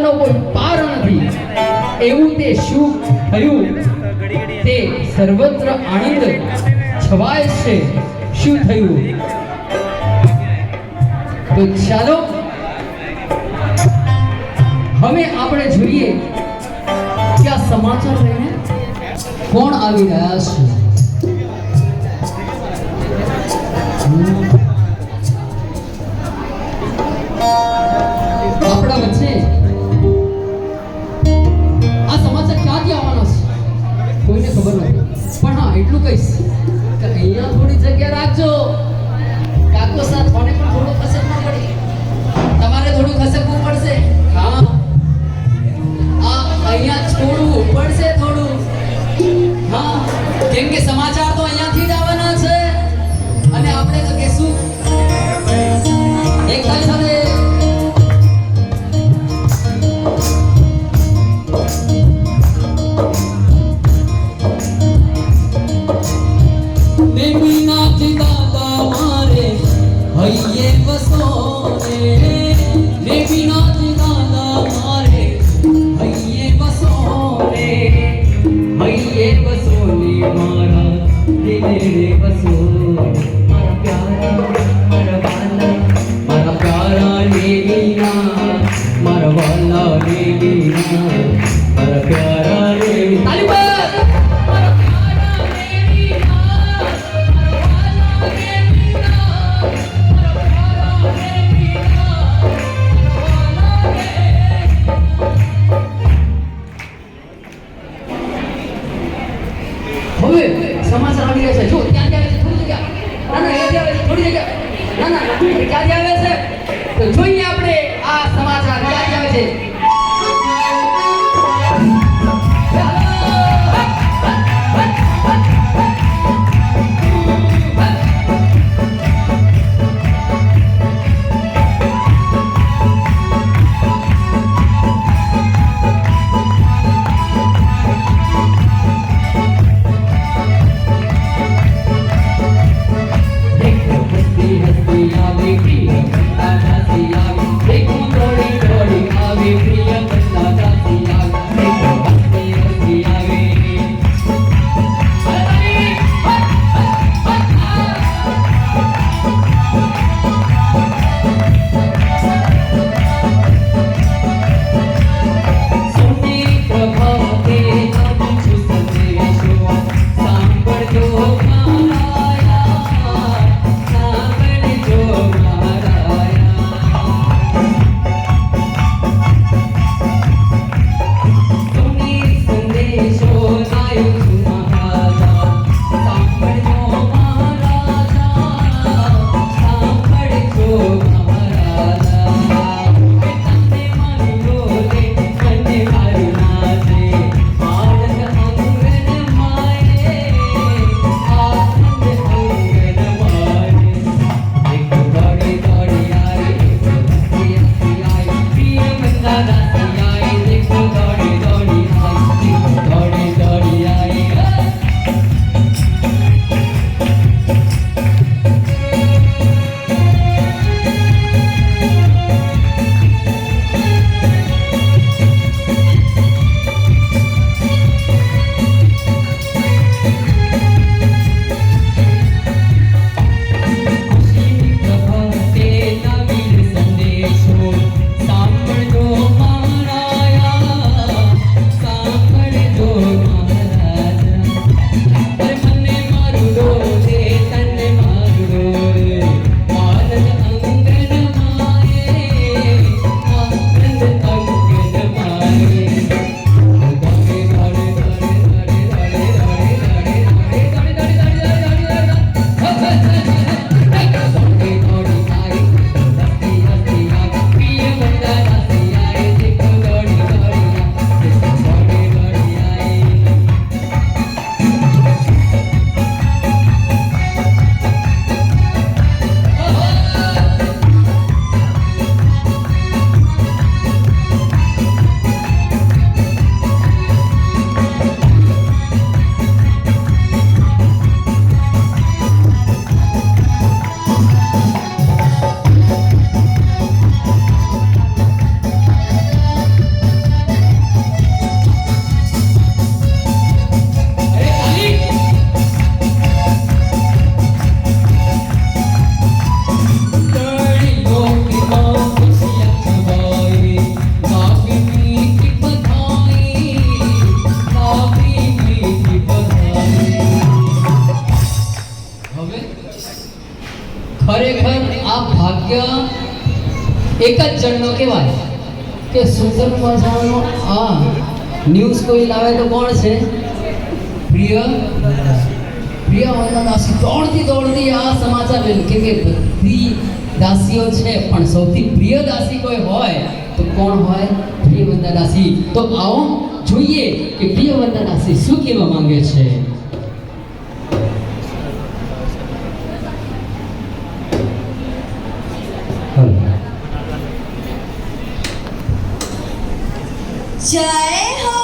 આનંદનો કોઈ પાર નથી. એવું તે શું થયું તે સર્વત્ર આનંદ છવાય છે? શું થયું? તો ચાલો હવે આપણે જોઈએ કે આ સમાચાર લઈને કોણ આવી રહ્યા છે. આપણા વચ્ચે આ સમાચાર ક્યાંથી આવવાના છે કોઈને ખબર નથી. પણ હા એટલું કહીશ કે અહીંયા થોડી જગ્યા રાખજો. કાકો સાથ મને પણ થોડું ખસકવું પડે, તમારે થોડું ખસકવું પડશે. હા અહીંયા છોડવું પડશે થોડું. હા કેમ કે સમાચાર તો અહીંયાથી જ આવવાના છે અને આપણે તો કહેશું એક તાલી સાથે હૈયે વસો રે દેવીનાથ દાદા મારે હૈયે વસો રે હૈયે વસો ને મારા દિલે વસો મારા પ્યારા દેવીના મારા વાલા દેવીના મારા પ્યારા દેવી તાલી પર સમાચાર આવી રહ્યા છે. જો ક્યાં આવે છે થોડી જગ્યા, ના ના એ આવે છે થોડી જગ્યા, ના ના ક્યાં આવે છે તો જોઈએ આપણે આ સમાચાર ક્યાં આવે છે. Hasti, hasti, એક જ જણનો કહેવાય કે સુંદર મજાનો આ ન્યૂઝ કોઈ લાવે તો કોણ છે? પ્રિય વંદના દાસી દોડતી આ સમાચાર લઈને, કેમ કે બધી દાસીઓ છે પણ સૌથી પ્રિય દાસી કોઈ હોય તો કોણ હોય? પ્રિય વંદના દાસી. તો આવો જોઈએ કે પ્રિય વંદના દાસી શું કહેવા માંગે છે. जय हो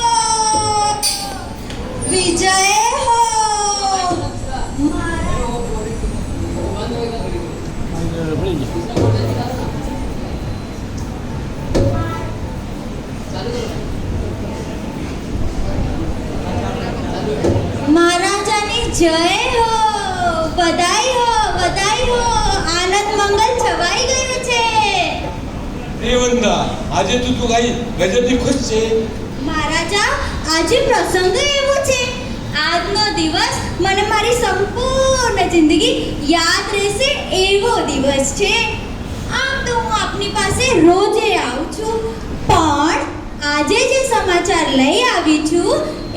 विजय हो महाराजानी जय हो, बधाई हो, आनंद मंगल छवाई गयो छे। દેવંદા, આજે તું કઈ ગજબની ખુશ છે? મહારાજા, આજે પ્રસંગ એવો છે, આજનો દિવસ મને મારી સંપૂર્ણ જિંદગી યાદ રહેશે એવો દિવસ છે. આમ તો હું આપની પાસે રોજે આવું છું, પણ આજે જે સમાચાર લઈ આવી છું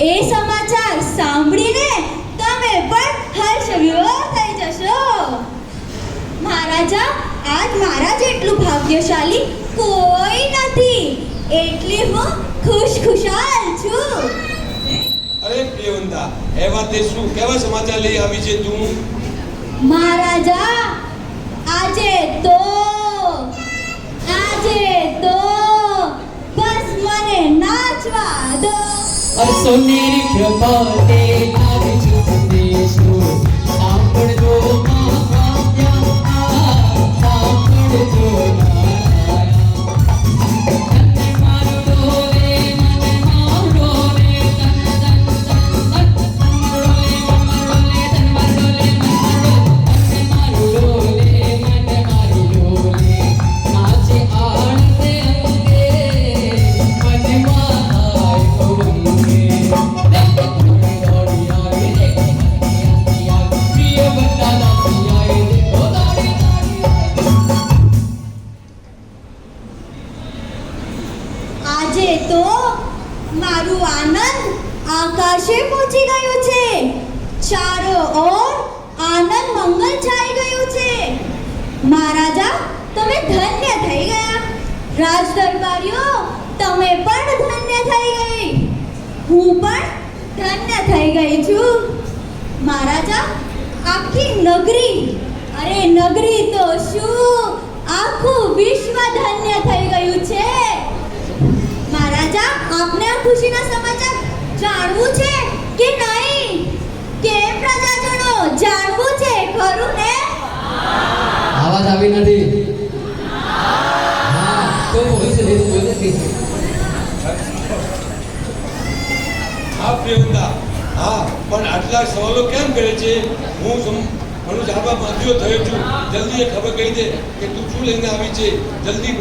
એ સમાચાર સાંભળીને તમે પણ હર્ષવિભોર થઈ જશો. મહારાજા, આજ મારા જેટલું ભાગ્યશાળી કોઈ નથી, એટલી હું ખુશખુશાલ છું. અરે પ્રિયવંતા, એવા તે શું કેવા સમાચાર લઈ આવી છે તું? મહારાજા, આજે તો બસ મને નાચવા દો. સોનેરી પ્રભાતે આવી છું સંદેશો, સાંભળજો સાંભળજો આજે તો મારું આનંદ આકાશે પહોંચી ગયું છે, ચારો ઓર આનંદ મંગલ છાઈ ગયું છે. મહારાજા, તમે ધન્ય થઈ ગયા. રાજ દરબારીઓ, તમે પણ ધન્ય થઈ ગઈ. હું પણ ધન્ય થઈ ગઈ છું. મહારાજા, આખી નગરી, અરે નગરી તો શું, આખું વિશ્વ ધન્ય થઈ ગયું છે. મહારાજા, આપને આ ખુશીના સમાચાર જાણવું છે કે નહીં? કેમ પ્રજાજનો, જાણવું છે ખરું ને? આવાજ આવી નથી. હા તો બોલી છે, બોલે છે. હા પ્રિયવંતા, હા, પણ આટલા સવાલો કેમ કરે છે? હું મને જાણવા માંગ્યો થયો છું. જલ્દી એ ખબર કહી દે કે તું શું લઈને આવી છે. જલ્દી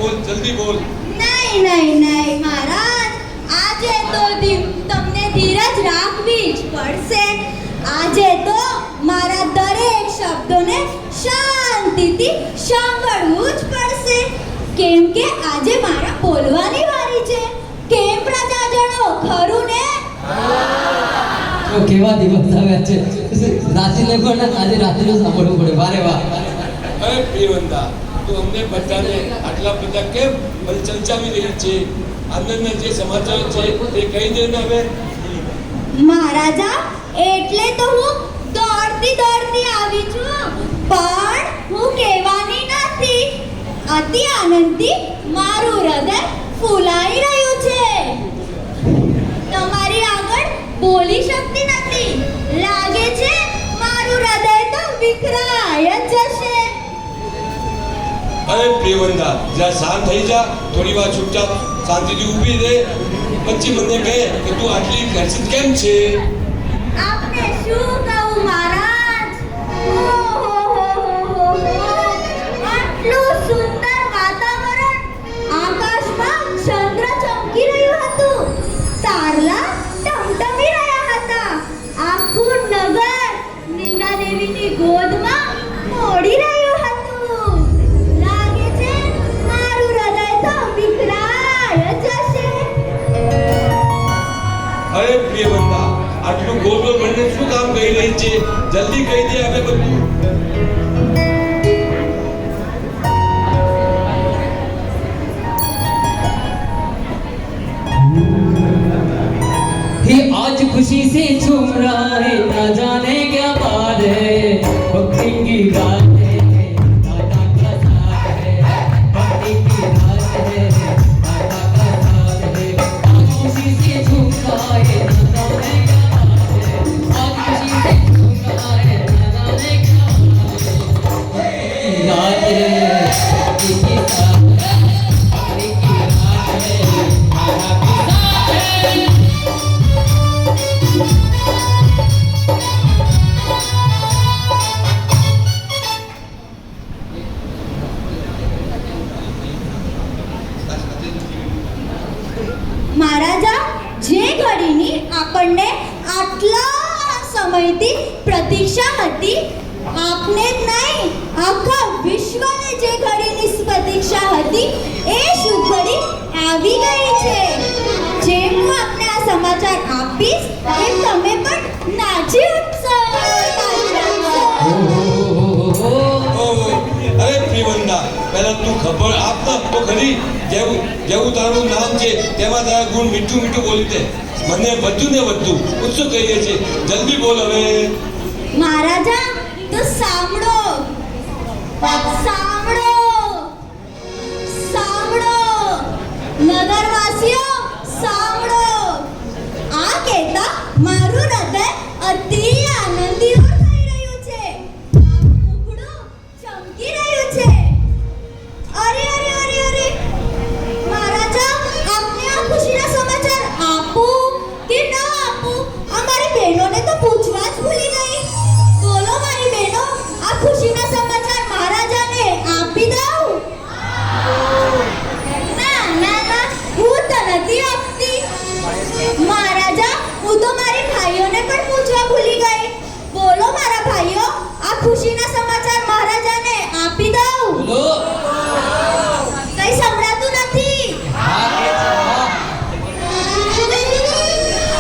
બોલ. નહીં મહારાજ, આજે તો તમને ધીરજ રાખવી જ પડશે. આજે તો મારા દરેક શબ્દોને શાંતિથી સાંભળવું જ પડશે, કેમ કે આજે મારા બોલવાની વારી છે. કેમ પ્રજાજનો, ખરું ને? તો કેવા દિવસ આવ્યા છે, રાત્રિને પણ આજે રાત્રિનું સાંભળવું પડે. વારે વાહ. અરે પ્રિયવંતા, તું અમને બધાને આટલા બધા કેમ ચલચાવી રહી છે? આનંદના જે સમાચાર છે તે કહી દે ને હવે. મહારાજા, એટલે તો હું દોડતી આવી છું, પણ હું કહેવાની નથી. અતિ આનંદથી મારું હૃદય ફૂલાઈ રહ્યું છે. તમારી આગળ બોલી શકતી નથી. લાગે છે મારું હૃદય તો વિખરાય જ જશે. અરે પ્રિયવંતા, જા શાંત થઈ જા. થોડી વાર ચૂપચાપ શાંતિથી ઊભી રહે, પછી મને કહે કે તું આટલી હર્ષિત કેમ છે? આપને શું કહું મહારાજ? આટલું સુંદર વાતાવરણ, આકાશમાં ચંદ્ર ચમકી રહ્યું હતું, તારલા ટમટમી રહ્યા હતા, આખું નગર નિંદા દેવીની ગોદમાં મોડી રહ્યું હતું. લાગે છે મારું હૃદય की किस्सा अपनी की रात है मेरा किस्सा है મહારાજા જે ઘડીની આપણને આટલા સમયથી પ્રતીક્ષા હતી આપને જ નહીં આખા વિશ્વને જે ઘડીની પ્રતીક્ષા હતી એ શુભ ઘડી આવી ગઈ છે જેમ હું આપને આ સમાચાર આપીશ એમ તમે પણ નાચી ઉઠશો ઓહો, અરે પ્રિયવંદા પહેલા તું ખબર આપ તો ખરી જેવું જેવું તારું નામ છે તેમાં તારા ગુણ મીઠું મીઠું બોલી દે મને વધુ ને વધુ ઉત્સુક કહીએ છે જલ્દી બોલ હવે મહારાજા તો સાંભળો સાંભળો સાંભળો નગરવાસીઓ સાંભળો આ કહેતા મારું હૃદય અતિ આનંદીય થઈ રહ્યું છે મારું મુખડું ચમકી રહ્યું છે અરે અરે અરે અરે મહારાજા આપને આ ખુશીના સમાચાર આપું કે ન આપું અમારી બહેનોને તો પૂછવા જ ભૂલી ગઈ બોલો મારી બહેનો આ ખુશીના સમાચાર મહારાજાને આપી દઉં ના ના ના હું તો નથી આપતી મહારાજા હું તો મારી ભાઈઓને પણ પૂછવા ભૂલી ગઈ બોલો મારા ભાઈઓ આ ખુશીના સમાચાર મહારાજાને આપી દઉં બોલો કઈ સંભળાતું નથી હા કે છે હા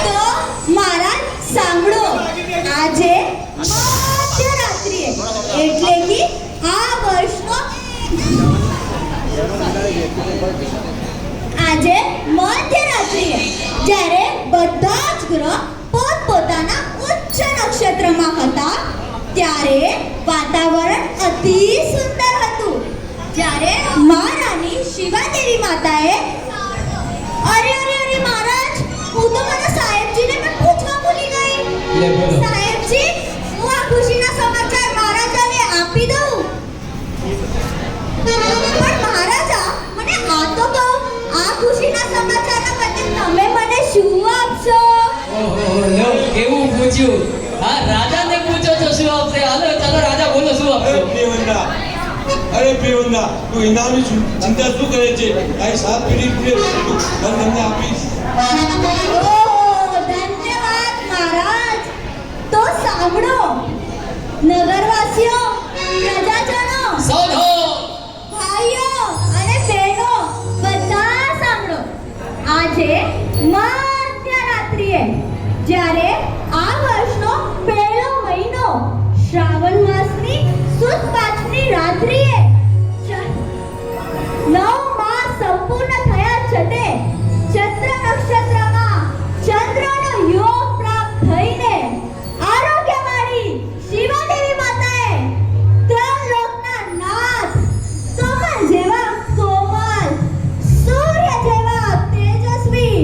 તો મહારાજ સાંભળો આજે મધ્યરાત્રિએ એટલે કે આ વર્ષનો આજે મધ્યરાત્રિએ જ્યારે બધા જ ગ્રહ પોતપોતાના ઉચ્ચ નક્ષત્રમાં હતા ત્યારે વાતાવરણ અતિ સુંદર હતું જ્યારે મહારાણી શિવાદેવી માતાએ અરે અરે અરે મહારાજ હું તો મારા સાહેબજીને પણ પૂછવા ભૂલી ગઈ લે બોલો સાહેબજી હું આ ખુશીના સમાચાર મહારાજાને આપી દઉં પણ મહારાજા મને આ તો કહો આ ખુશીના સમાચારના બદલે તમે મને શું આપશો ઓહો લો કેવું પૂછ્યું હા રાજાને પૂછો છો શું આપશે હાલો ચાલો રાજા બોલો શું અરે આપશો પ્રિયવંદા તું ઇનામની ચિંતા શું કરે છે તારી 7 પેઢી પૂરે તું તમને આપીશ ઓહ, ધન્યવાદ મહારાજ તો સાંભળો નગરવાસીઓ પ્રજાજનો સૌધો ભાઈઓ અને બહેનો બધા સાંભળો આજે મધ્યરાત્રિએ જ્યારે આ વર્ષનો પહેલો મહિનો શ્રાવણ માસની સુદ પાંચમી રાત્રિએ 9 માસ સંપૂર્ણ થયા છતે ચંદ્ર નક્ષત્રમાં ચંદ્રનો યોગ પ્રાપ્ત થઈને આરોગ્યવાળી શિવાદેવી માતાએ ત્રણ લોકના નાથ કમળ જેવા કોમલ સૂર્ય જેવા તેજસ્વી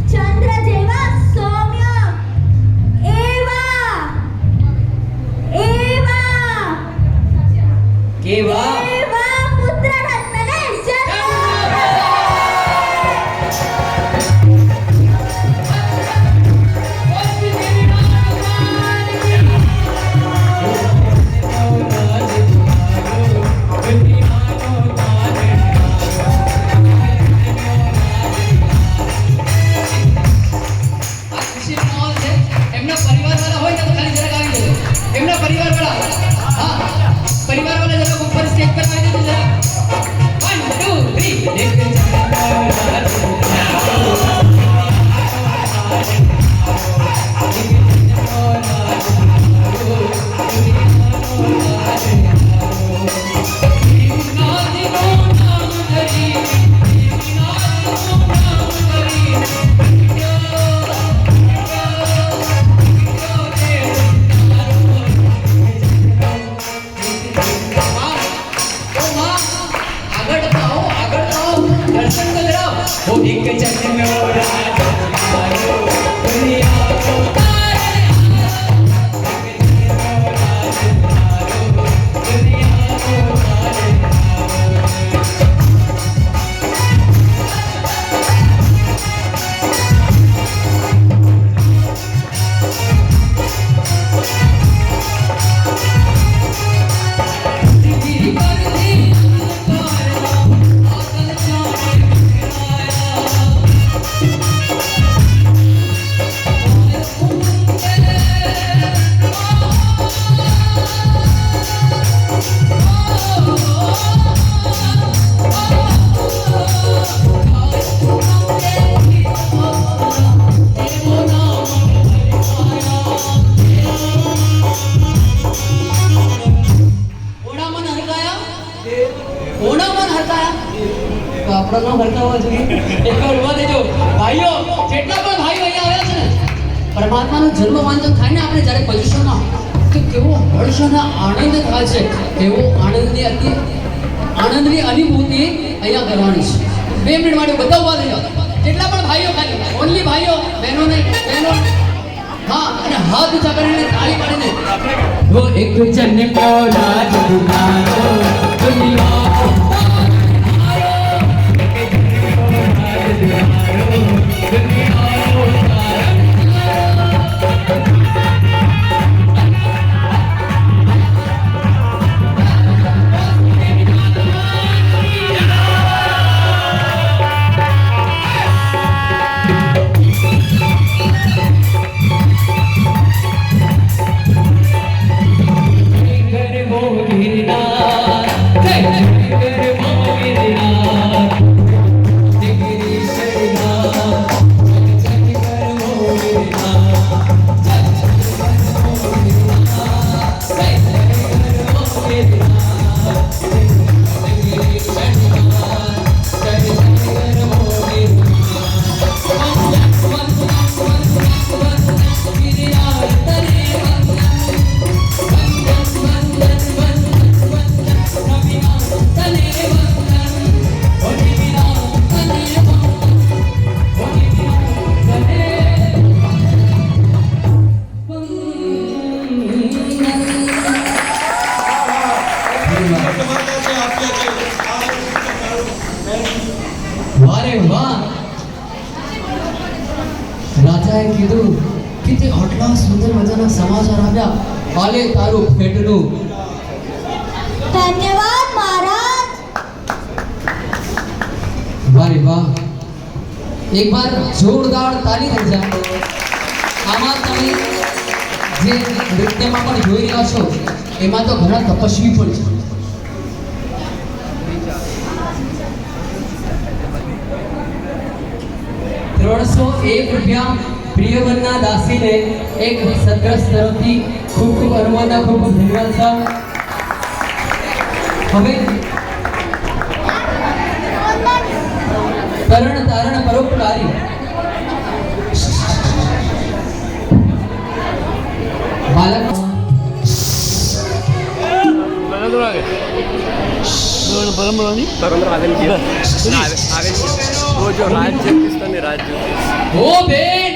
ચંદ્ર જેવા સૌમ્ય એવા એવા કેવા એવા પુત્ર રત્નને જન્મ એમના પરિવારવાળા હોય ને તો ખાલી જરાક આવી જજો એમના પરિવારવાળા હા પરિવારવાળા જરા ઉપર સ્ટેજ પર આવી જજો જરા 1 2 3 તો આપણો નામ હરખાવવા જોઈએ. એકવાર ઉભા દેજો ભાઈઓ, જેટલા પણ ભાઈઓ અહીંયા આવ્યા છે ને, પરમાત્માનો જન્મ વાંચન થાય ને આપણે જ્યારે પોઝિશનમાં, તો કેવો હર્ષ અને આનંદ થાય છે. એવો આનંદની અનુભૂતિ અહીંયા કરવાની છે. 2 મિનિટ માટે બધા ઉભા થઈ જાઓ. જેટલા પણ ભાઈઓ, ખાલી ઓનલી ભાઈઓ, બહેનો નહીં, બહેનો. હા, અને હાથ ઊંચા કરીને તાળી પાડીને वो एक जन्म को राज दुलारो दुनिया રાજાએ કીધું કે તે આટલા સુંદર મજાના સમાચાર આપ્યા, હાલે તારું ભેટનું. ધન્યવાદ મહારાજ. વારે વાહ, એક બાર જોરદાર તાળી થઈ જાય. આમાં તમે જે નૃત્યમાં પણ જોઈ રહ્યા છો, એમાં તો ઘણા તપસ્વી પણ છે. ₹301 પ્રિયવનના દાસીને એક સદગ્રસ્ત તરફથી ખૂબ ખૂબ અનુમોદના, ખૂબ ખૂબ ધન્યવાદ સાહેબ. હવે તરણ તારણ પરોપકારી બાલક ओ बेन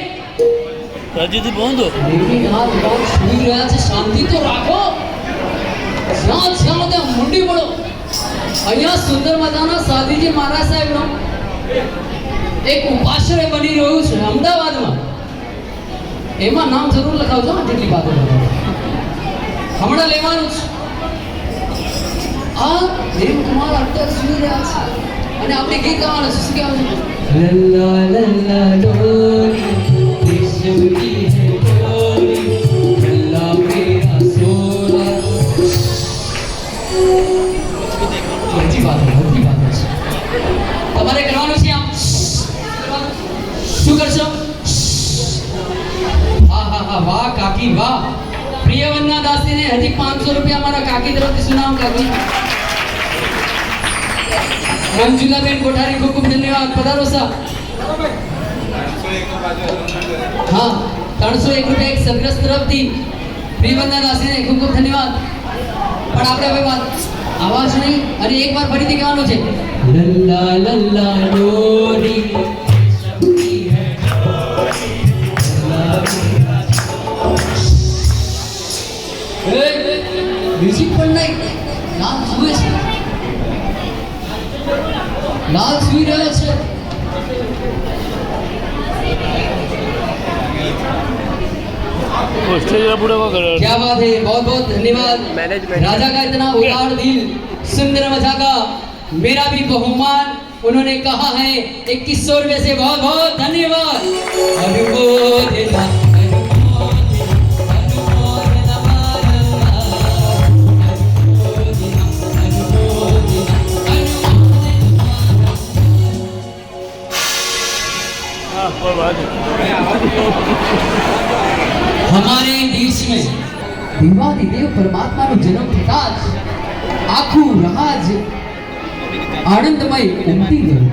राजू बोंदो लेकिन यार बहुत सुन रहा है, शांति तो राखो. જ્યાં જ્યાં ત્યાં મુંડી પડો. અહીંયા સુંદર મજાના સાધીજી મહારાજ સાહેબનો એક ઉપાશ્રય બની રહ્યું છે અમદાવાદમાં. એમાં નામ જરૂર લખાવજો ને, જેટલી વાતો હમણાં લેવાનું છે. આ દેવકુમાર અત્યારે સુઈ રહ્યા છે અને આપણે ગીત ગાવાનું છે. શું કહેવાનું છે? લલ્લા લલ્લા ડોરી દેશની હે ડોરી, લલ્લા મેરા સોના. બધી વાતો છે. તમારે કરવાનું છે આમ. શું કરશો? હા હા હા, વાહ કાકી વાહ. પ્રિયવનના દાસીને હજી ₹500 મારા કાકી તરફથી સુનામ. કાકી મંજુલાબેન કોઠારી, ખૂબ ખૂબ ધન્યવાદ. પધારો સા. હા, ₹301 એક સદગ્રસ્ત તરફથી પ્રિયવનના દાસીને ખૂબ ખૂબ ધન્યવાદ. પણ આપણે હવે વાત આવાજ નહીં, અને એક વાર ફરીથી કહેવાનું છે. લલ્લા લલ્લા ડોરી મ્યુઝિક પણ નહીં, લાલ જુએ છે, લાલ સુઈ રહ્યો છે. क्या बात है, बहुत बहुत धन्यवाद. राजा का इतना उदार दिल, सुंदर मजा का मेरा भी बहुमान उन्होंने कहा है. ₹2100 से बहुत बहुत धन्यवाद. अनुमोदना हमारे देश में देवादिदेव परमात्मा નો જન્મ થતા જ આખું રાજ આનંદમય ઉમટી ગયું.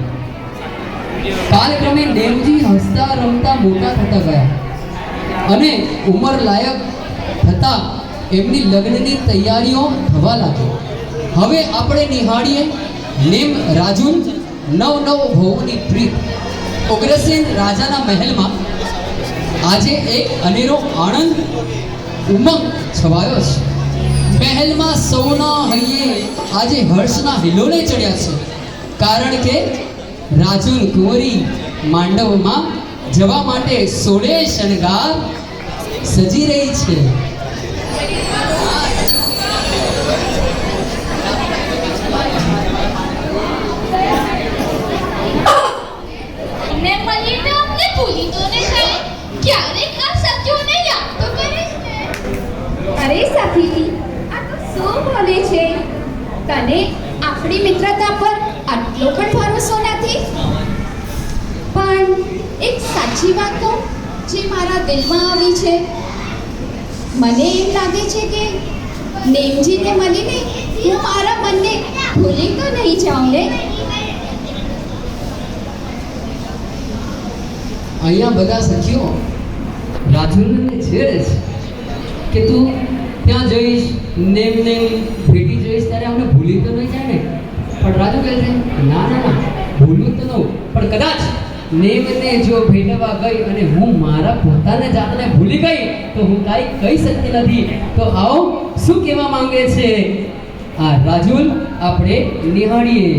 કાલક્રમે નેમજી હસતા રમતા મોટા થતા ગયા અને ઉંમર લાયક થતા એમની લગ્નની તૈયારીઓ થવા લાગી. હવે આપણે નિહાળીએ નેમ રાજુલ નવ વહુની પ્રીત. ઉગ્રસેન રાજાના મહેલમાં આજે એક અનેરો આનંદ ઉમંગ છવાયો છે. મહેલમાં સૌના હૈયે આજે હર્ષના હિલોળે ચડ્યા છે, કારણ કે રાજુલ કુંવરી માંડવમાં જવા માટે સોળે શણગાર સજી રહી છે. ને મળીએ તો અમને ભૂલી તો નહીં જાય. ક્યારેક આ સખીઓને યાદ તો કરીશ ને. અરે સખી, આ તો શું બોલે છે? તને આપણી મિત્રતા પર આટલો પણ ભરોસો નથી? પણ એક સાચી વાત કહું જે મારા દિલમાં આવી છે. મને એમ લાગે છે કે નેમજીને મળીને હું મારા મનને ભૂલી તો નહીં જાઉં ને. અહીંયા બધા સખીઓ રાજુલને છેડે છે કે તું ત્યાં જઈશ, નેમને ભેટી જઈશ ત્યારે અમને ભૂલી તો નહીં જાય ને. પણ રાજુ કહે છે ના ના ના, ભૂલું તો નહીં, પણ કદાચ નેમને જો ભેટવા ગઈ અને હું મારા પોતાને જાતને ભૂલી ગઈ તો હું કાંઈ કહી શકતી નથી. તો આવો શું કહેવા માંગે છે આ રાજુલ, આપણે નિહાળીએ.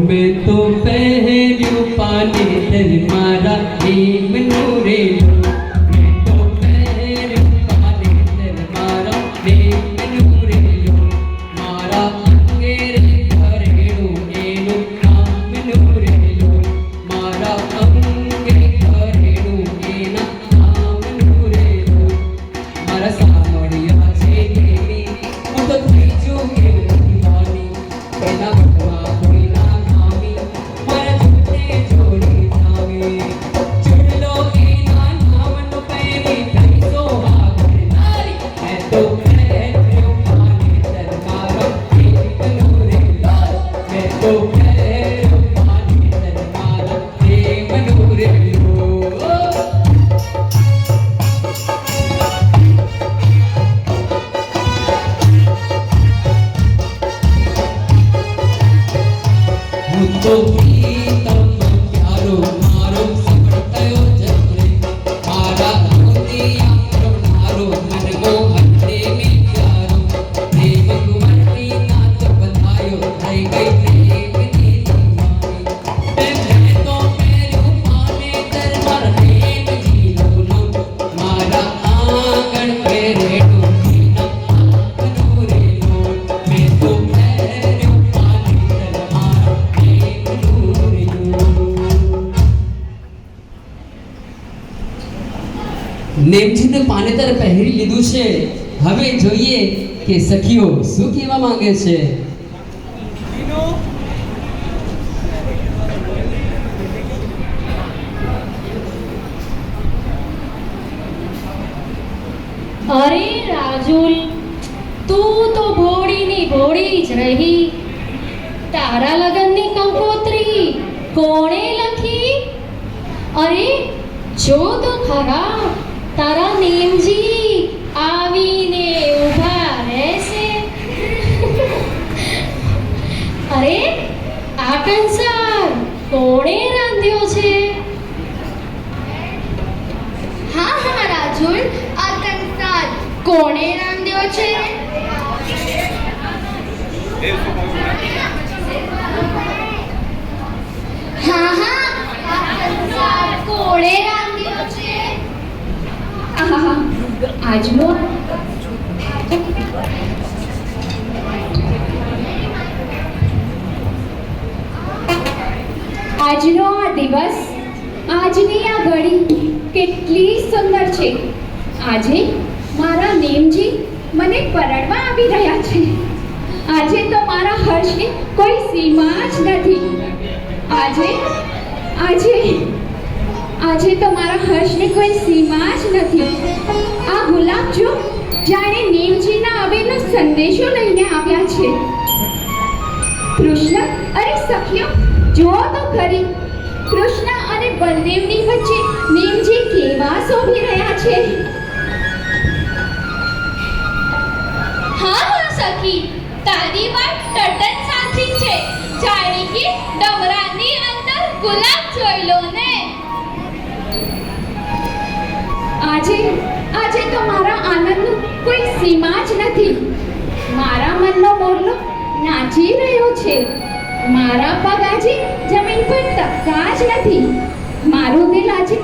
मैं तो पहलू पाने दर मारा नेम नूरे. मैं तो पहलू पाने दर मारा नेम नूरे. मारा अंगेरे घरेणु एनु नाम नूरे. मारा अंगे घरेणु एना नाम नूरे. मारा सामड़िया छे केवी હું તો થઈ જો કેવી દીવાની. પહેલા વટવા કોઈ ના ખાવી, મારા જૂતે જોડી થાવી. ચૂડલો એના નામનો પહેરી થઈ સોહાગણ નારી. મેં તો પહેર્યો પાને દરબારો એક નૂરે લાલ. મેં તો પહેર્યો પાને દરબારો એક નૂરે લાલ. હું તો પ્રીતમ પ્યારો મારો સપડતયો જમરે. મારા રોદિયા પ્રમારો મનમો હટે મે પ્યારો. પ્રેમ કુંવરથી નાત બંધાયો થઈ ગઈ પ્રેમની દીવાની. મેં તો પહેર્યું પાને દરબાર નેમજી લગનો. મારા આંગણ પહેરેલું એના આંગણું રેલો. મેં તો પહેર્યું પાને દરબાર નેમનું રેલો. નેમજીને પાનેતર પહેરી લીધું છે. હવે જોઈએ કે સખીઓ શું કહેવા માંગે છે. અરે રાજુલ, તું તો ભોળીની ભોળી જ રહી. તારા લગનની કંકોત્રી કોણે લખી? અરે જો તો ખરા, તારા નેમજી આવીને ઊભા રહેશે. અરે આ કંસાર કોણે રાંધ્યો છે? હા હા રાજુલ, આ કંસાર કોણે રાંધ્યો છે? આજનો આજનો આ દિવસ, આજની આ ઘડી કેટલી સુંદર છે. આજે મારા નેમજી મને પરણવા આવી રહ્યા છે. આજે તો મારા હર્ષની કોઈ સીમા જ નથી. આજે આજે આજે તો મારા હર્ષની કોઈ સીમા જ નથી. આ ગુલાબ જો જાણે નેમજીના આવેલો સંદેશો લઈને આવ્યા છે. કૃષ્ણ, અરે સખીઓ, જુઓ તો ખરી, કૃષ્ણ અને બલદેવની વચ્ચે નેમજી કેવા શોભી રહ્યા છે. હા હા સખી, તારી વાત તદ્દન સાચી છે. જાણે કે ડમરાની અંદર ગુલાબ જોઈ લો ને. આજે તો મારા આનંદનું કોઈ સીમા જ નથી. મારા મનનો મોરલો નાચી રહ્યો છે. મારા પગ આજે જમીન પર ટકતા જ નથી. મારું દિલ આજે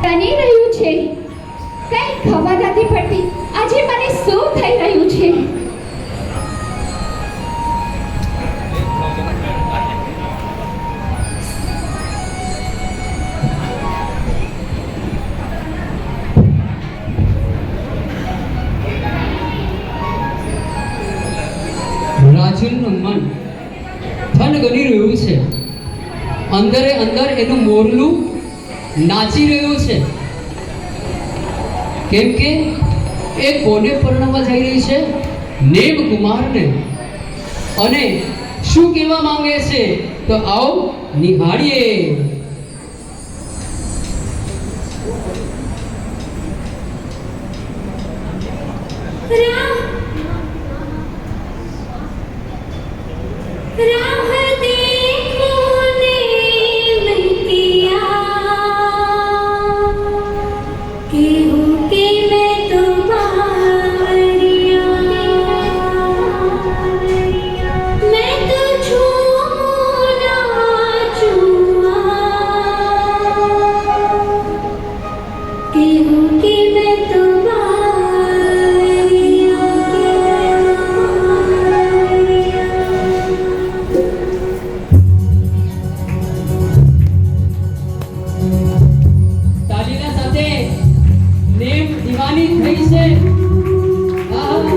તની રહ્યું છે. કંઈ ખબર નથી પડતી આજે મને શું થઈ રહ્યું છે. રાજુનું મન થન ગણી રહ્યું છે. અંદરે અંદર એનું મોરલું નાચી રહ્યું છે. કેમ કે એ કોને પરણવા જઈ રહી છે? નેમ કુમારને. અને શું કહેવા માંગે છે તો આવો નિહાળીએ. राह देखो नेम किया, केहू के मैं तुम्हारिया, मैं तो छूना छुआ, केहू के मैं તાલીના સાથે નેમ દીવાની થઈ છે. આહા.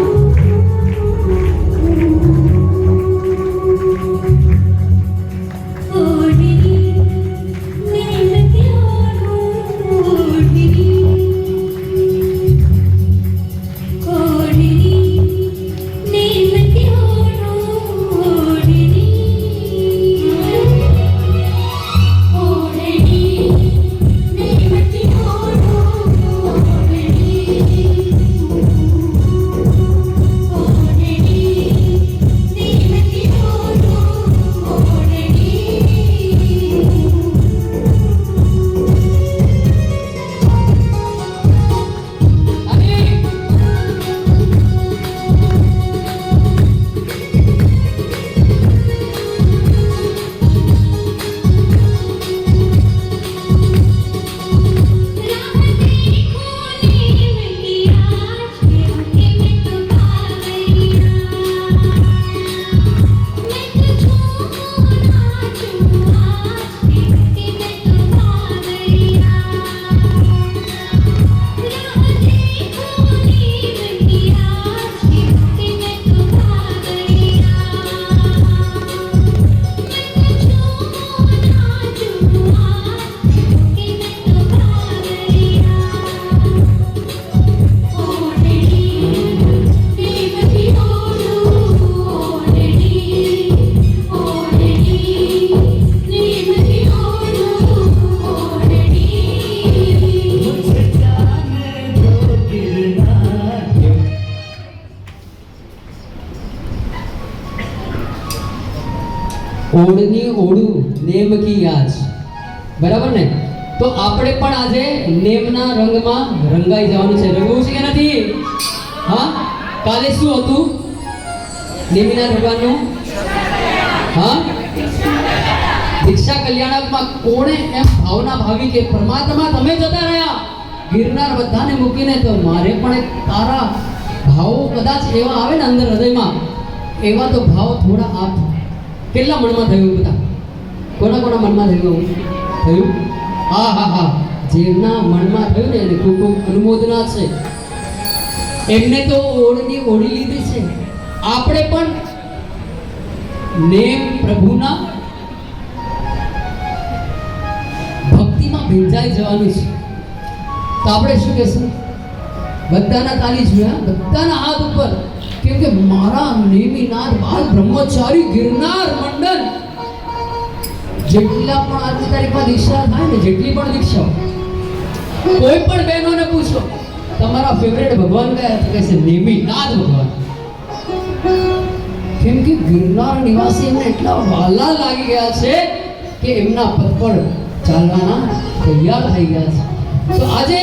ઓળની ઓળું નેમ કી યાદ. બરાબર ને? તો આપણે પણ આજે નેમના રંગમાં રંગાઈ જવાનું છે. રંગવું છે કે નથી? હા, કાલે શું હતું નેમીના રંગવાનું? હા, દીક્ષા કલ્યાણકમાં કોણે એમ ભાવના ભાવી કે પરમાત્મા તમે જતા રહ્યા ગિરનાર બધાને મૂકીને તો મારે પણ એક તારા ભાવો કદાચ એવા આવે ને અંદર હૃદયમાં, એવા તો ભાવ થોડા આપ. કેટલા મનમાં થયું બધા? કોના કોના મનમાં થયું? હા હા હા, જેમના મનમાં થયું ને એને ખૂબ ખૂબ અનુમોદના છે. એમને તો ઓળની ઓળી લીધી છે. આપણે પણ નેમ પ્રભુના ભક્તિમાં ભીંજાઈ જવાનું છે. તો આપણે શું કહેશું? બધાના તાલી જોયા, બધાના હાથ ઉપર. કેમ કે મારા નેમિનાથ બાલ બ્રહ્મચારી ગિરનાર મંડન જેટલા પણ આજની તારીખમાં દીક્ષા થાય ને, જેટલી પણ દીક્ષા, કોઈ પણ બહેનોને પૂછો તમારા ફેવરેટ ભગવાન કયા? તો કહેશે નેમિનાથ ભગવાન. કેમ કે ગિરનાર નિવાસી એમને એટલા વાલા લાગી ગયા છે કે એમના પદ પર ચાલવાના તૈયાર થઈ ગયા છે. તો આજે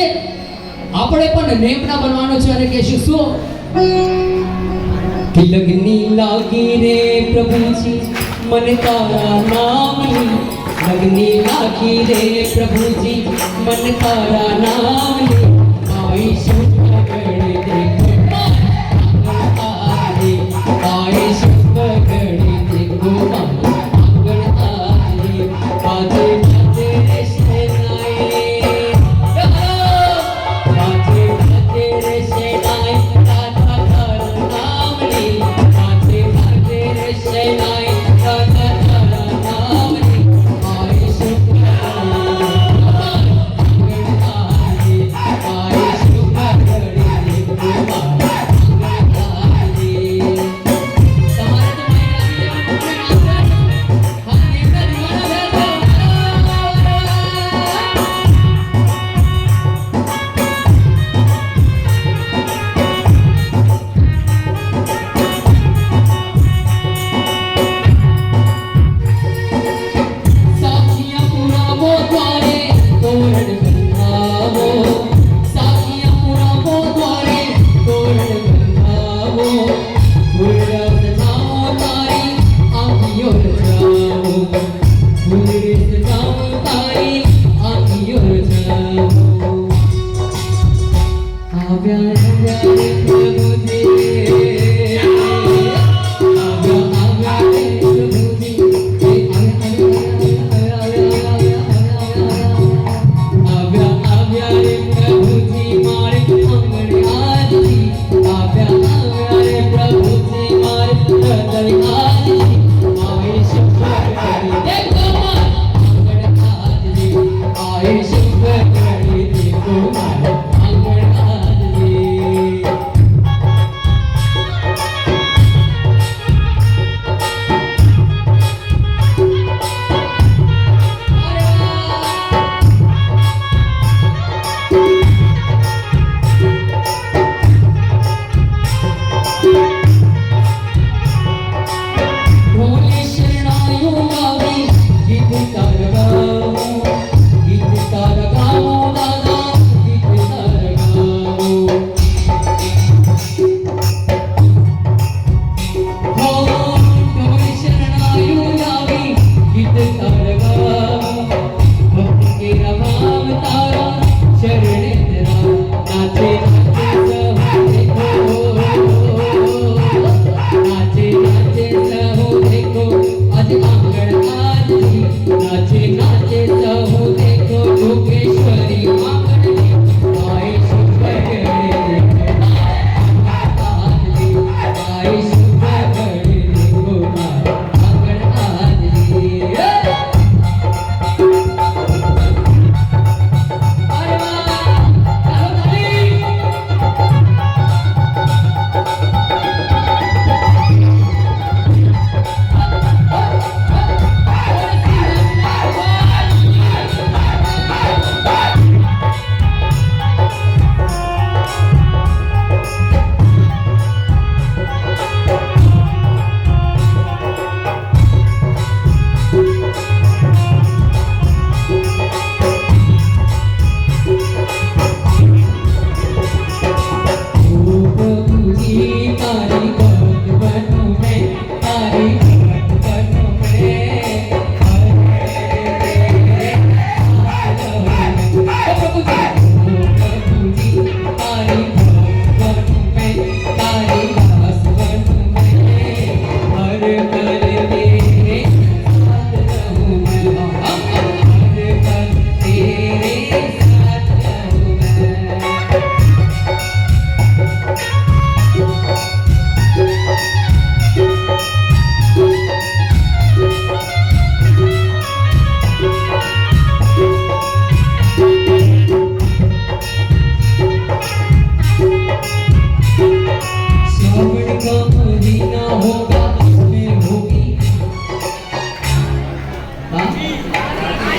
આપણે પણ નેમના બનવાનું છે અને કહેશું શું? કે લગની લાગી રે પ્રભુજી મને તારા નામની, લગની લાગી રે પ્રભુજી મને તારા નામની, આઈ શુભ ઘડી દેખો આંગણ આઈ શુભ ઘડી દેખો આંગણ આઈ બાજે બાજે રે શેનાઈ, બાજે બાજે રે શેનાઈ રાધા તારા નામની, બાજે બાજે રે શેનાઈ રાધા તારા નામની, આઈ શુભ ઘડી આઈ શુભ ઘડી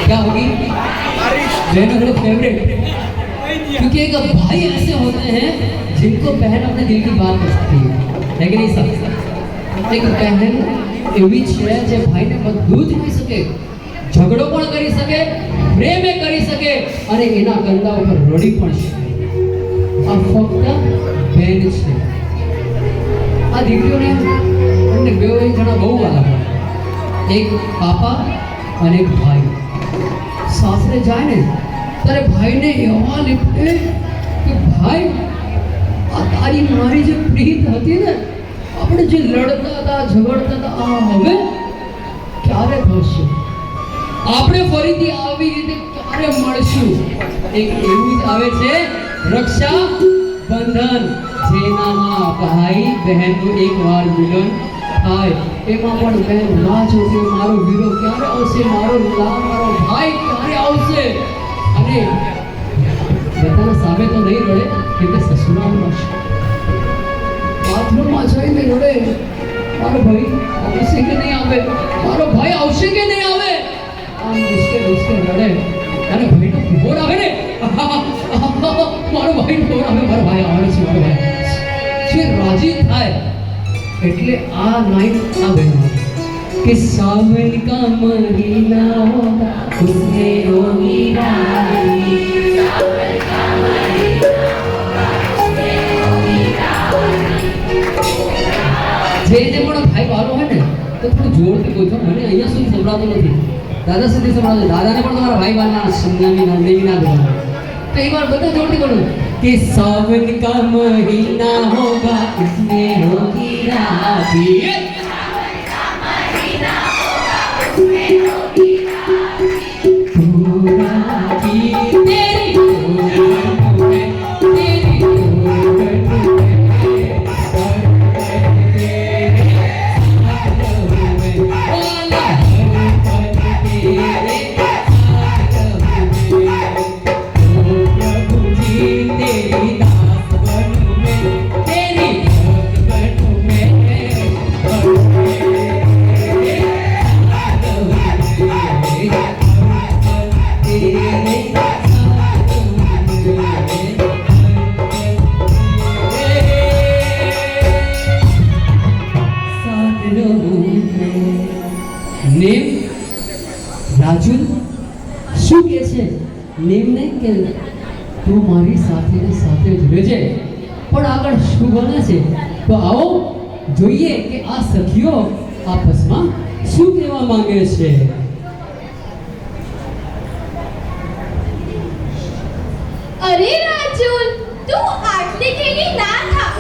क्या होगी? बहनों के फेवरेट, क्योंकि एक भाई ऐसे होते हैं जिनको बहन अपने दिल की बात कर सकती है कि नहीं सब? एक बहन एवी છે જે ભાઈને બધું જ કહી શકે, ઝઘડો પણ કરી શકે, પ્રેમ કરી શકે અને એના કંદા ઉપર રડી પણ શકે. આ ફક્ત બહેન છે. આ દીકરીઓને એમને બે જણા બહુ વાલા હોય, એક પાપા અને એક ભાઈ. સાસરે જાય ને ત્યારે ભાઈને એવા લીપે કે ભાઈ આ તારી મારી જે પ્રીત હતી ને, આપણે જે લડતા હતા ઝઘડતા હતા, આ હવે ક્યારે થશે? આપણે ફરીથી આવી રીતે ક્યારે મળશું? એક એવું જ આવે છે રક્ષા બંધન, જેનામાં ભાઈ બહેનનું એકવાર મિલન થાય. એમાં પણ બહેન રાહ જોતી હોય, મારો વીરો ક્યારે આવશે, મારો ભાઈ ક્યારે આવશે. અને બધાના સામે તો નહીં રડે, કેમ કે સસુરાલમાં છે, બાથરૂમમાં જઈને રડે, મારો ભાઈ આવશે કે નહીં આવે, મારો ભાઈ આવશે કે નહીં આવે. આમ ડિસ્કે રડે અને ભાઈનો ફોન આવે ને, મારો ભાઈ ફોન આવે, મારો ભાઈ આવે છે, મારો ભાઈ જે રાજી થાય. એટલે આ લાઈન આ બહેન कि सावन का महीना होगा उसमें होगी रानी, सावन का महीना होगा उसमें होगी रानी. જે પણ ભાઈ વાલો હોય ને તો થોડું જોરથી બોલજો. મને અહીંયા સુધી સંભળાતું નથી, દાદા સુધી સંભળાતું. દાદાને પણ તમારા ભાઈ વાલના સંજ્ઞાની નંદેવી ના દેવાના. तो एक बार બધા જોરથી બોલો कि सावन का महीना होगा उसमें होगी रानी, नेम રાજુલ શું કહે છે નેમને કે તું મારી સાથે ને સાથે જ રહેજે. પણ આગળ શું બને છે તો આવો જોઈએ કે આ સખીઓ આપસમાં શું કહેવા માંગે છે. અરે રાજુલ, તું આટલી કેલી ના થા.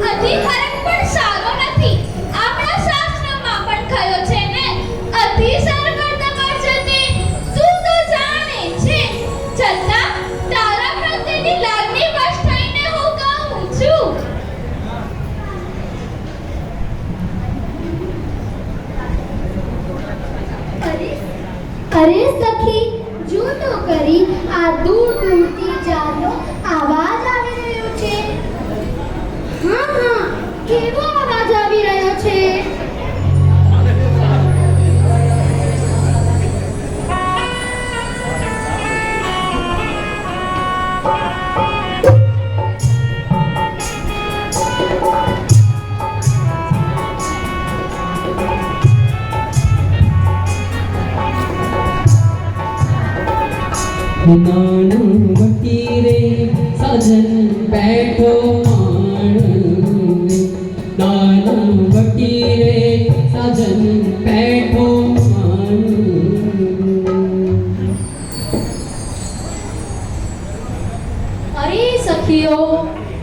અતિ ખરેખ પણ સારો નથી. આપણા શાસ્ત્રમાં પણ કયો છે ને, અતિ સરગર્દ વર્જતે. તું તો જાણે છે, છતાં તારા પ્રત્યેની લાગણી વશ થઈને હું કહું છું. અરે સખી, જો તો કરી આ દૂર દૂરથી જાનો આવાજ આવી રહ્યો છે. હા, કેવો અવાજ આવી રહ્યો છે? नानवती रे सजन बैठो माण, नानवती रे सजन बैठो माण. અરે સખીઓ,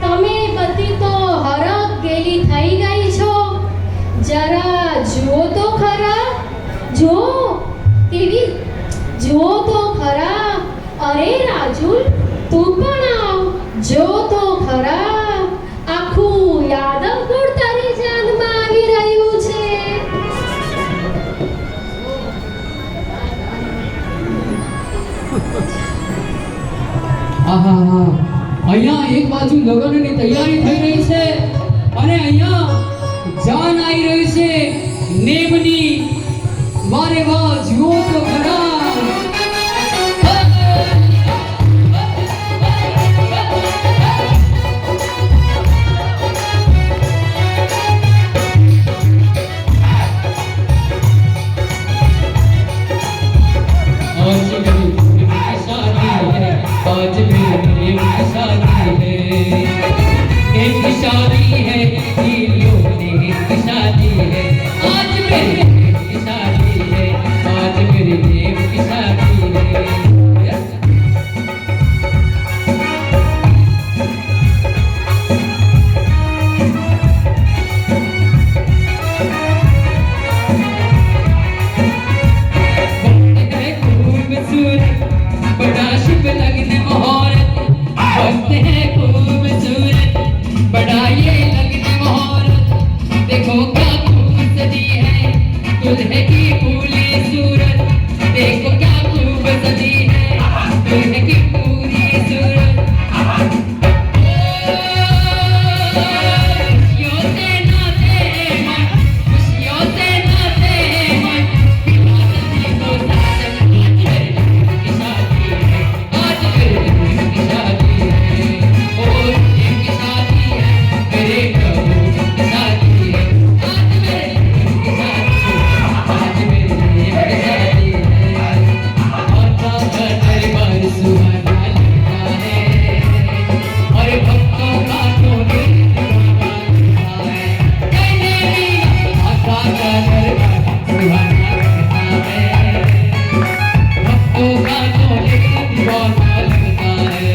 તમે બધી તો હરખ ગેલી થઈ ગઈ છો. જરા જો તો ખરા, જો કેવી, જો તો ખરા. અરે રાજુલ, તું પણ આવ, જો તો ખરા. આખું યાદવપુર તારી જાનમાં આવી રહ્યું છે. આહા, અહીંયા એક બાજુ લગ્નની તૈયારી થઈ રહી છે અને અહીંયા જાન આવી રહી છે નેમની. વારે વાહ, જુઓ તો ખરા. मेरे प्रेम की शादी है। बड़ा शुभ लगने मुहूर्त, वक्त है खूबसूरत, बड़ा ये लगने मुहूर्त, देखो क्या खूब सजी है दुल्हे की पूरी सूरत, देखो क्या खूब सजी है दुल्हे की पूरी सूरत। खुशियों से नाते हैं मन, खुशियों से नाते हैं मन, इबादत को साजन की शादी है, आज मेरे की शादी है, और की शादी है, मेरे प्रभु की शादी है, आज मेरे की शादी है, आज मेरे की शादी है। माता का दरबार सुहाना लगता है, और भक्तों का तो दिल दीवाना लगता है। कहने भी माता का दरबार सुहाना लगता है, भक्तों का तो दिल दीवाना लगता है।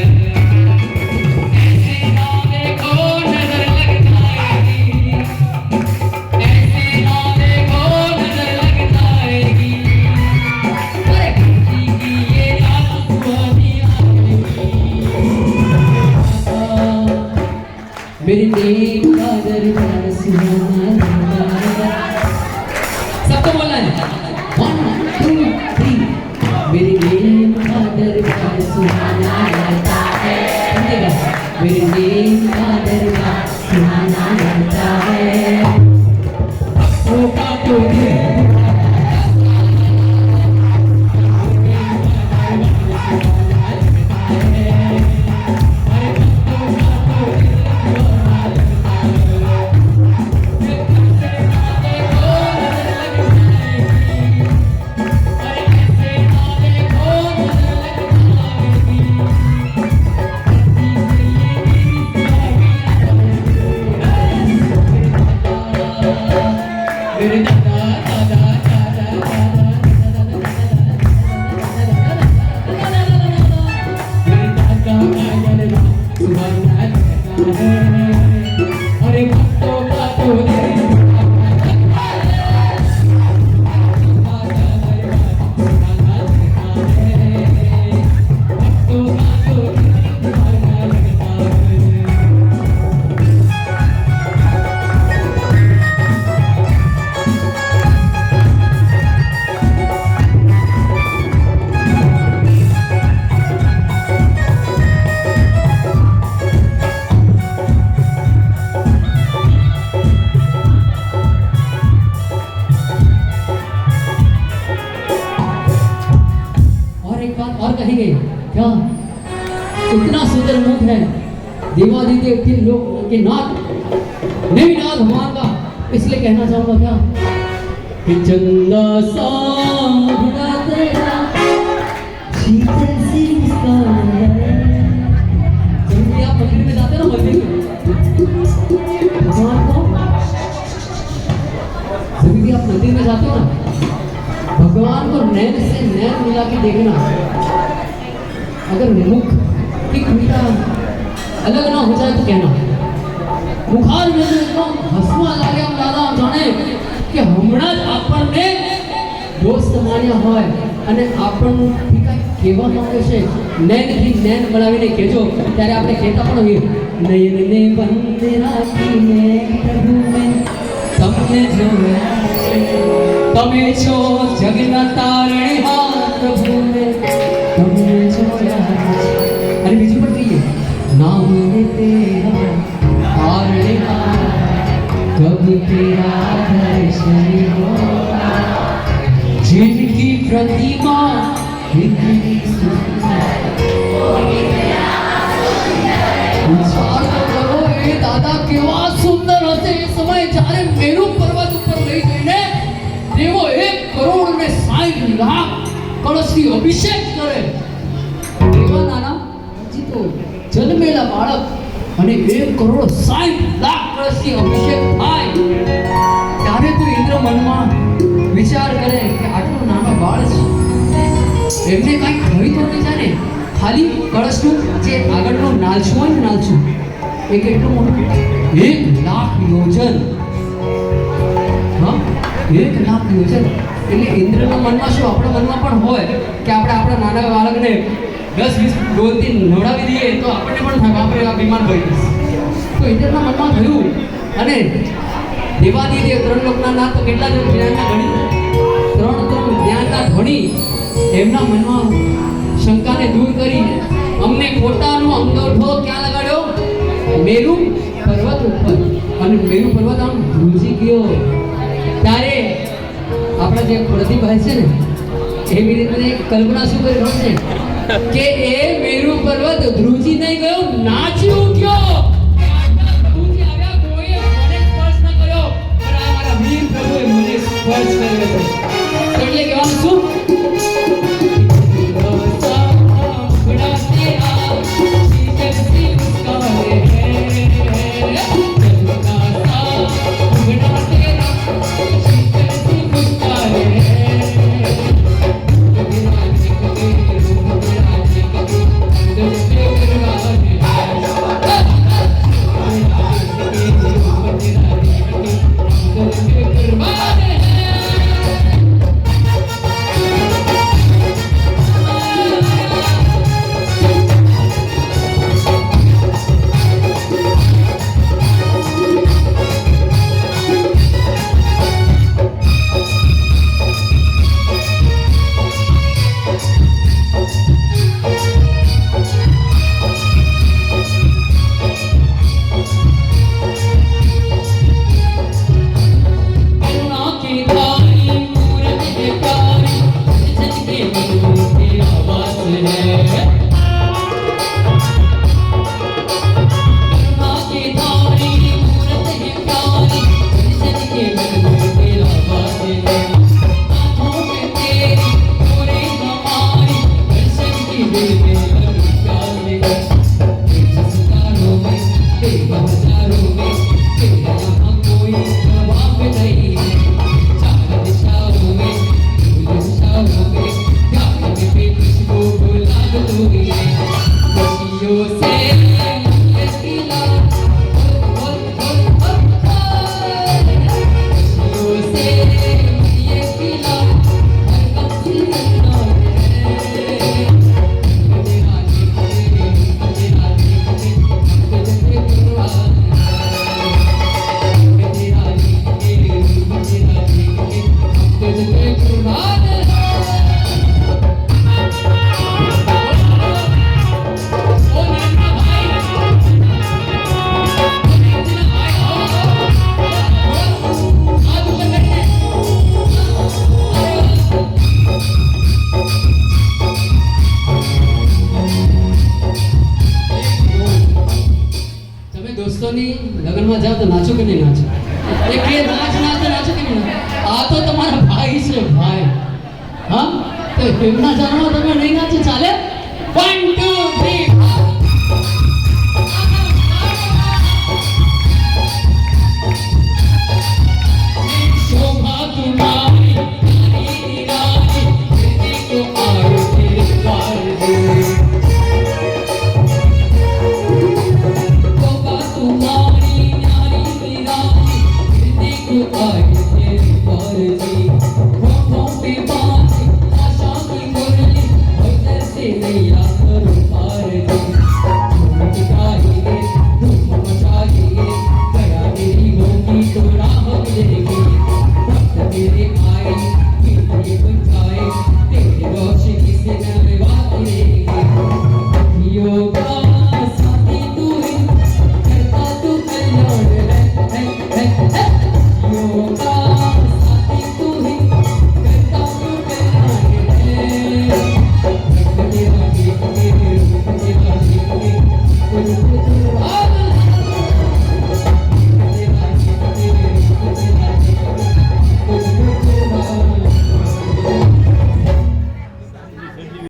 ऐसे ना देखो नजर लग जाएगी, ऐसे ना देखो नजर लग जाएगी, अरे खुशी की ये रात सुहानी आएगी। मेरे प्रेम का दरबार सुहाना लगता है। सबको बोलना है 1 2 3। मेरे प्रेम का दरबार सुहाना लगता है, समझेगा? मेरे प्रेम का दरबार सुहाना लगता है। भक्तों का तो दिल मेरे दादा दादा दादा मेरे दादा का सुहाना लगता है, अरे भक्तों का तो दिल दीवाना लगता है। माता दरबार सुहाना लगता है, भक्तों का तो दिल दीवाना लगता है। और एक बात और कहेंगे क्या, इतना सुंदर मुख है देवादिदेव तीन लोग के नाथ नेमिनाथ भगवान का, इसलिए कहना चाहूंगा क्या कि चंदा सा मुखड़ा तेरा शीतल सी मुस्कान। जब भी आप मंदिर में जाते हो ना, मंदिर में भगवान को, जब भी आप मंदिर में जाते हो ना, भगवान को नैन से नैन मिला के देखना, अगर मुख की खुटा अलग ना हो जाए तो कहना मुखार में जो एकदम हसवा लागे हम दादा जाने कि हमણાં જ આપણને દોસ્ત માન્યા હોય અને આપણથી કાંઈ કહેવા માંગે છે, નૈનથી નૈન મળાવીને કહેજો, ત્યારે આપણે કહેતા પણ હોઈએ નયનને બંધ રાખીને પ્રભુ મેં તમને જોયા છે, તમે છો જગના તારણહાર પ્રભુ મેં તમને જોયા છે। અને બીજું પણ કહીએ नाम है तेरा तारणहार, कब तेरा दर्शन होगा, जिनकी प्रतिमा इतनी सुंदर, विचार तो करो ए दादा केवा सुंदर हसे ए समय जारे मेरु पर्वत ऊपर लई जईने देवो 1 करोड़ ने 60 लाख कलशથી અભિષેક કરે। એવા નાના હજી તો જન્મેલા બાળક અને 1 કરોડ 60 લાખ કળશથી અભિષેક થાય ત્યારે તો ઇન્દ્ર મનમાં વિચાર કરે કે આટલો નાનો બાળ છે એમને કાંઈ થઈ તો નહીં જાણે, ખાલી કળશનું જે આગળનું નાલછું હોય ને નાલછું એ કેટલું મોટું, 1 લાખ યોજન. હા, 1 લાખ યોજન. એટલે ઇન્દ્રના મનમાં શું આપણા મનમાં પણ હોય કે આપણે આપણા નાના બાળકને 10-20 ડોલથી નવડાવી દઈએ તો આપણને પણ થાય આપણે આ બીમાર પડી જઈશ. તો ઇન્દ્રના મનમાં થયું અને દેવાદિદેવ 3 લોકના નાથ તો કેટલા જ જ્ઞાનના ધણી, 3 જ્ઞાનના ધણી એમના મનમાં શંકાને દૂર કરી અમને પોતાનો અંગૂઠો ક્યાં લગાડ્યો? મેરુ પર્વત ઉપર. અને મેરુ પર્વત આમ ધ્રુજી ગયો. ત્યારે આપણા જે પ્રતિભાઈ છે ને એવી રીતે કલ્પના શું કરી ખબર છે કે એ મેરુ પર્વત ધ્રુજી નહીં ગયો, નાચી ઉઠ્યો. ધ્રુજી આવ્યા, કોઈએ મને સ્પર્શ ન કર્યો, પણ આ મારા વીર પ્રભુએ મને સ્પર્શ કર્યો છે. તો એટલે કહેવાનું શું? લગ્નમાં જાવ તો નાચો કે નહીં નાચો? એ કે નાચ નાચ તો નાચો કે નહીં નાચો? આ તો તમારા ભાઈ છે ભાઈ. હા, તો એમના જાણવા તમે નહીં નાચો ચાલે? 1